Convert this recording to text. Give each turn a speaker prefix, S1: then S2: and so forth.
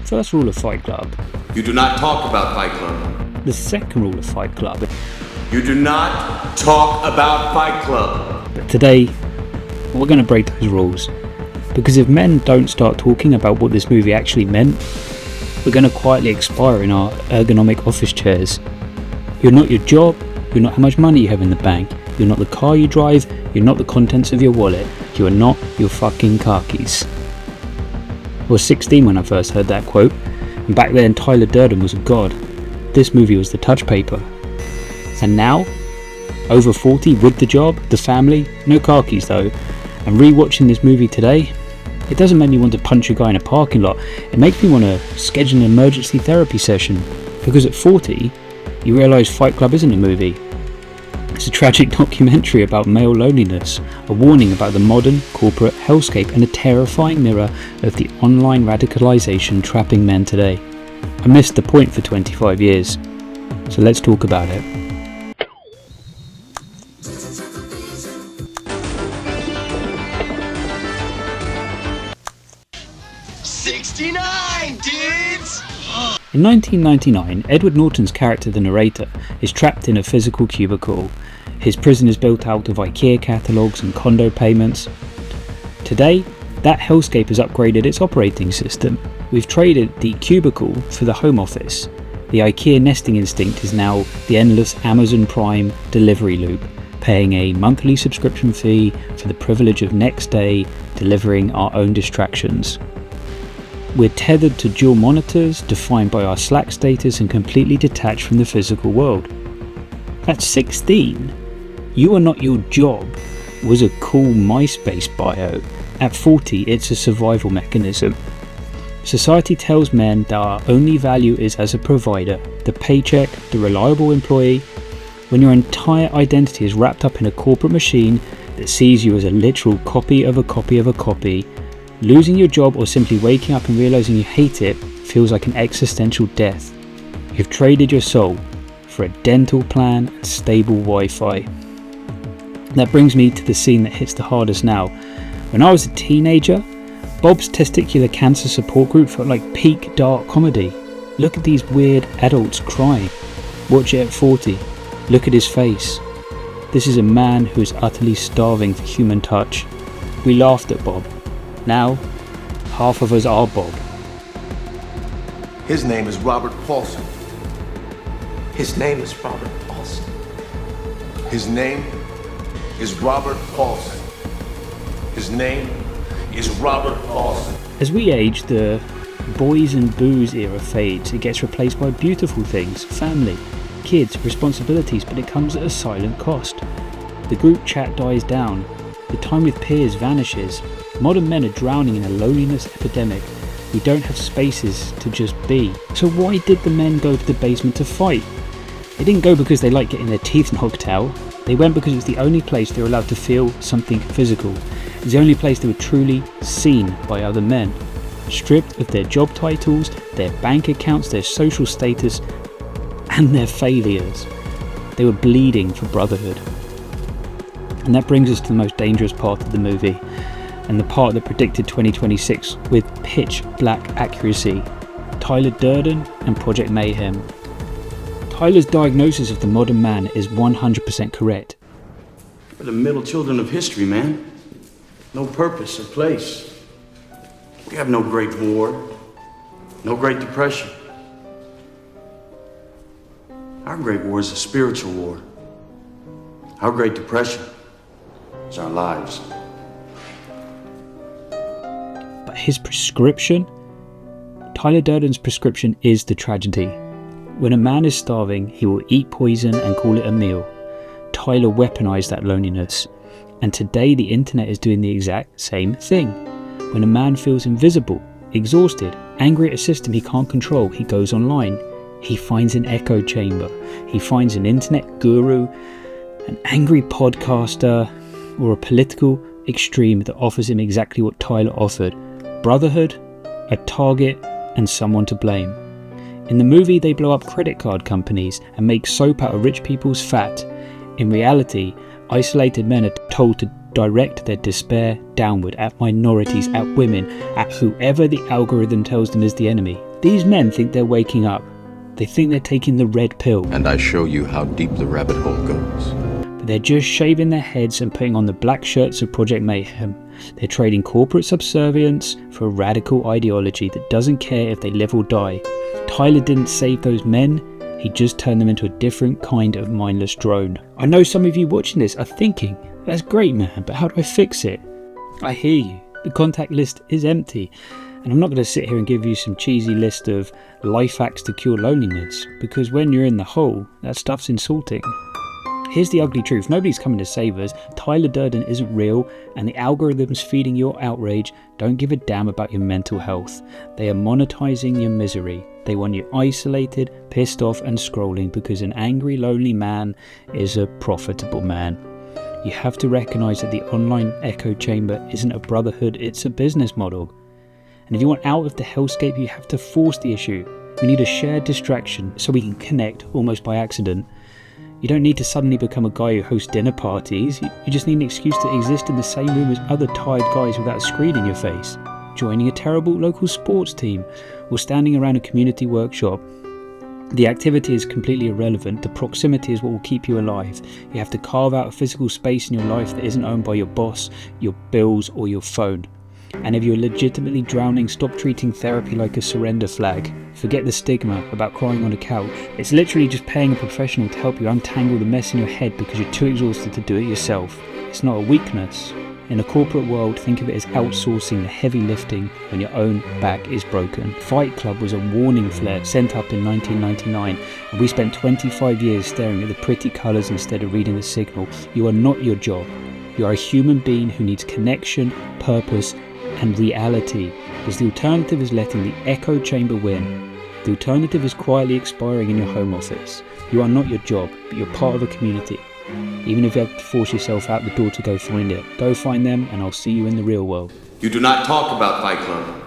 S1: First rule of Fight Club.
S2: You do not talk about Fight Club.
S1: The second rule of Fight Club.
S2: You do not talk about Fight Club.
S1: But today, we're going to break those rules. Because if men don't start talking about what this movie actually meant, we're going to quietly expire in our ergonomic office chairs. You're not your job, you're not how much money you have in the bank, you're not the car you drive, you're not the contents of your wallet, you are not your fucking car keys. I was 16 when I first heard that quote, and back then Tyler Durden was a god. This movie was the touch paper. And now, over 40 with the job, the family, no car keys though, and rewatching this movie today, it doesn't make me want to punch a guy in a parking lot. It makes me want to schedule an emergency therapy session. Because at 40, you realise Fight Club isn't a movie. It's a tragic documentary about male loneliness, a warning about the modern corporate hellscape, and a terrifying mirror of the online radicalization trapping men today. I missed the point for 25 years, so let's talk about it. In 1999, Edward Norton's character, the Narrator, is trapped in a physical cubicle. His prison is built out of IKEA catalogues and condo payments. Today, that hellscape has upgraded its operating system. We've traded the cubicle for the home office. The IKEA nesting instinct is now the endless Amazon Prime delivery loop, paying a monthly subscription fee for the privilege of next day delivering our own distractions. We're tethered to dual monitors, defined by our Slack status and completely detached from the physical world. At 16, you are not your job was a cool MySpace bio. At 40, it's a survival mechanism. Society tells men that our only value is as a provider, the paycheck, the reliable employee, when your entire identity is wrapped up in a corporate machine that sees you as a literal copy of a copy of a copy. Losing your job or simply waking up and realising you hate it feels like an existential death. You've traded your soul for a dental plan and stable Wi-Fi. That brings me to the scene that hits the hardest now. When I was a teenager, Bob's testicular cancer support group felt like peak dark comedy. Look at these weird adults crying. Watch it at 40. Look at his face. This is a man who is utterly starving for human touch. We laughed at Bob. Now, half of us are Bob.
S2: His name is Robert Paulson.
S3: His name is Robert Paulson.
S2: His name is Robert Paulson. His name is Robert Paulson.
S1: As we age, the boys and booze era fades. It gets replaced by beautiful things, family, kids, responsibilities, but it comes at a silent cost. The group chat dies down. The time with peers vanishes. Modern men are drowning in a loneliness epidemic. We don't have spaces to just be. So why did the men go to the basement to fight? They didn't go because they liked getting their teeth knocked out. They went because it was the only place they were allowed to feel something physical. It was the only place they were truly seen by other men. Stripped of their job titles, their bank accounts, their social status, and their failures. They were bleeding for brotherhood. And that brings us to the most dangerous part of the movie, and the part that predicted 2026 with pitch black accuracy. Tyler Durden and Project Mayhem. Tyler's diagnosis of the modern man is 100% correct.
S4: We're the middle children of history, man. No purpose or place. We have no great war, no great depression. Our great war is a spiritual war. Our great depression is our lives.
S1: But his prescription? Tyler Durden's prescription is the tragedy. When a man is starving, he will eat poison and call it a meal. Tyler weaponized that loneliness. And today the internet is doing the exact same thing. When a man feels invisible, exhausted, angry at a system he can't control, he goes online. He finds an echo chamber. He finds an internet guru, an angry podcaster, or a political extreme that offers him exactly what Tyler offered: brotherhood, a target, and someone to blame. In the movie, they blow up credit card companies and make soap out of rich people's fat. In reality, isolated men are told to direct their despair downward at minorities, at women, at whoever the algorithm tells them is the enemy. These men think they're waking up. They think they're taking the red pill.
S5: And I show you how deep the rabbit hole goes.
S1: But they're just shaving their heads and putting on the black shirts of Project Mayhem. They're trading corporate subservience for a radical ideology that doesn't care if they live or die. Tyler didn't save those men, he just turned them into a different kind of mindless drone. I know some of you watching this are thinking, that's great man, but how do I fix it? I hear you, the contact list is empty. And I'm not going to sit here and give you some cheesy list of life hacks to cure loneliness, because when you're in the hole, that stuff's insulting. Here's the ugly truth, nobody's coming to save us, Tyler Durden isn't real, and the algorithms feeding your outrage don't give a damn about your mental health. They are monetizing your misery. They want you isolated, pissed off and scrolling because an angry, lonely man is a profitable man. You have to recognise that the online echo chamber isn't a brotherhood, it's a business model. And if you want out of the hellscape, you have to force the issue. We need a shared distraction so we can connect almost by accident. You don't need to suddenly become a guy who hosts dinner parties. You just need an excuse to exist in the same room as other tired guys without a screen in your face. Joining a terrible local sports team or standing around a community workshop. The activity is completely irrelevant. The proximity is what will keep you alive. You have to carve out a physical space in your life that isn't owned by your boss, your bills or your phone. And if you're legitimately drowning, stop treating therapy like a surrender flag. Forget the stigma about crying on a couch. It's literally just paying a professional to help you untangle the mess in your head because you're too exhausted to do it yourself. It's not a weakness. In a corporate world, think of it as outsourcing the heavy lifting when your own back is broken. Fight Club was a warning flare sent up in 1999, and we spent 25 years staring at the pretty colours instead of reading the signal. You are not your job. You are a human being who needs connection, purpose, and reality, because the alternative is letting the echo chamber win. The alternative is quietly expiring in your home office. You are not your job, but you're part of a community. Even if you have to force yourself out the door to go find it, go find them and I'll see you in the real world.
S2: You do not talk about Fight Club.